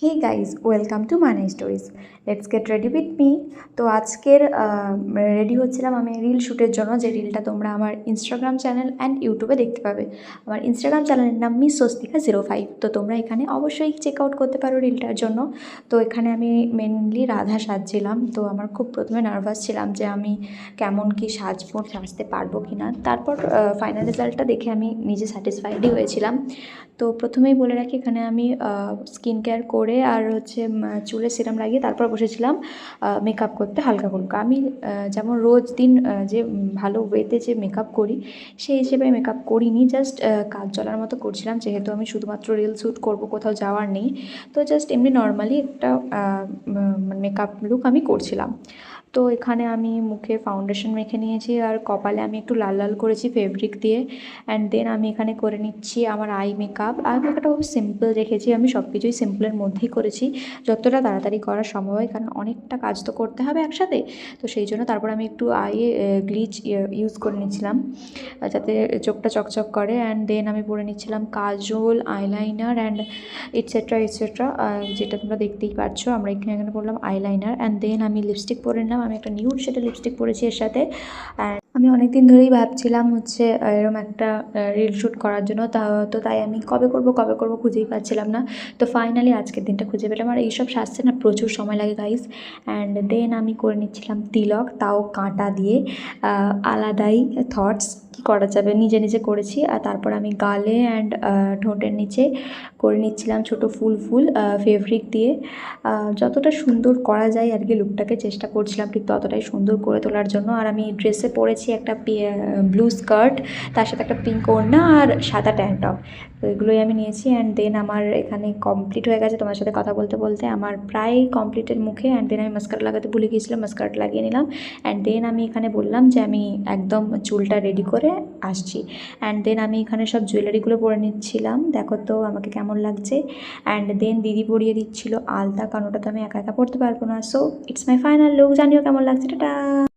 Hey guys, welcome to money stories. Let's get ready with me. তো আজকের ready হচ্ছিলাম আমি রিল শ্যুটের জন্য, যে রিলটা তোমরা আমার ইনস্টাগ্রাম চ্যানেল অ্যান্ড ইউটিউবে দেখতে পাবে। আমার ইনস্টাগ্রাম চ্যানেলের নাম মিস স্বস্তিকা05। তো তোমরা এখানে অবশ্যই চেক আউট করতে পারো রিলটার জন্য। তো এখানে আমি মেনলি রাধা সাজছিলাম। তো আমার খুব প্রথমে নার্ভাস ছিলাম যে আমি কেমন কি সাজতে পারবো কি না। তারপর ফাইনাল রেজাল্টটা দেখে আমি নিজে স্যাটিসফাইডই হয়েছিলাম। তো প্রথমেই বলে রাখি, এখানে আমি স্কিন কেয়ার করে আর চুলে সিরাম লাগিয়ে তারপর বসেছিলাম মেকআপ করতে হালকা ফুলকা। আমি যেমন রোজ দিন যে ভালো ওয়েতে যে মেকআপ করি সেই হিসেবে মেকআপ করিনি, জাস্ট কাজ চলার মতো করছিলাম, যেহেতু আমি শুধুমাত্র রিল শ্যুট করবো, কোথাও যাওয়ার নেই। তো জাস্ট এমনি নর্মালি একটা মেকআপ লুক আমি করছিলাম। তো এখানে আমি মুখে ফাউন্ডেশন মেখে নিয়েছি আর কপালে আমি একটু লাল লাল করেছি ফেব্রিক দিয়ে। অ্যান্ড দেন আমি এখানে করে নিচ্ছি আমার আই মেকআপটা খুব সিম্পল রেখেছি। আমি সব কিছুই সিম্পলের মধ্যেই করেছি, যতটা তাড়াতাড়ি করা সম্ভব হয়, কারণ অনেকটা কাজ তো করতে হবে একসাথে। তো সেই জন্য তারপর আমি একটু আইয়ে গ্লিচ ইউজ করে নিচ্ছিলাম যাতে চোখটা চকচক করে। অ্যান্ড দেন আমি পরে নিচ্ছিলাম কাজল, আইলাইনার অ্যান্ড এটসেট্রা এটসেট্রা, যেটা তোমরা দেখতেই পাচ্ছ। আমরা এখানে পরলাম আইলাইনার। অ্যান্ড দেন আমি লিপস্টিক পরে নিলাম। আমি একটা নিউড শেডের লিপস্টিক পরেছি এর সাথে। অ্যান্ড আমি অনেক দিন ধরেই ভাবছিলাম এরকম একটা রিল শ্যুট করার জন্য। তো তাই আমি কবে করব খুঁজেই পাচ্ছিলাম না। তো ফাইনালি আজকের দিনটা খুঁজে পেলাম। আর এইসব সাজতে না প্রচুর সময় লাগে গাইস। অ্যান্ড দেন আমি করে নিচ্ছিলাম তিলক, তাও কাঁটা দিয়ে। আলাদাই থটস, কী করা যাবে, নিজে নিজে করেছি। আর তারপর আমি গালে অ্যান্ড ঠোঁটের নিচে করে নিচ্ছিলাম ছোটো ফুল ফেব্রিক দিয়ে। যতটা সুন্দর করা যায় আর কি লুকটাকে চেষ্টা করছিলাম ঠিক ততটাই সুন্দর করে তোলার জন্য। আর আমি ড্রেসে পরেছি একটা ব্লু স্কার্ট, তার সাথে একটা পিঙ্ক ওড়না আর সাদা ট্যাঙ্ক টপ। তো এগুলোই আমি নিয়েছি। অ্যান্ড দেন আমার এখানে কমপ্লিট হয়ে গেছে। তোমার সাথে কথা বলতে বলতে আমার প্রায় কমপ্লিটের মুখে। অ্যান্ড দেন আমি মাস্কারা লাগাতে ভুলে গিয়েছিলাম, মাস্কারা লাগিয়ে নিলাম। অ্যান্ড দেন আমি এখানে বললাম যে আমি একদম চুলটা রেডি করে আসছি। অ্যান্ড দেন আমি এখানে সব জুয়েলারিগুলো পরে নিচ্ছিলাম, দেখো তো আমাকে কেমন লাগছে। অ্যান্ড দেন দিদি পরিয়ে দিচ্ছিল আলতা, কারণ ওটা তো আমি একা একা পরতে পারবো না। So it's my final look. জানিও কেমন লাগছে। টাটা।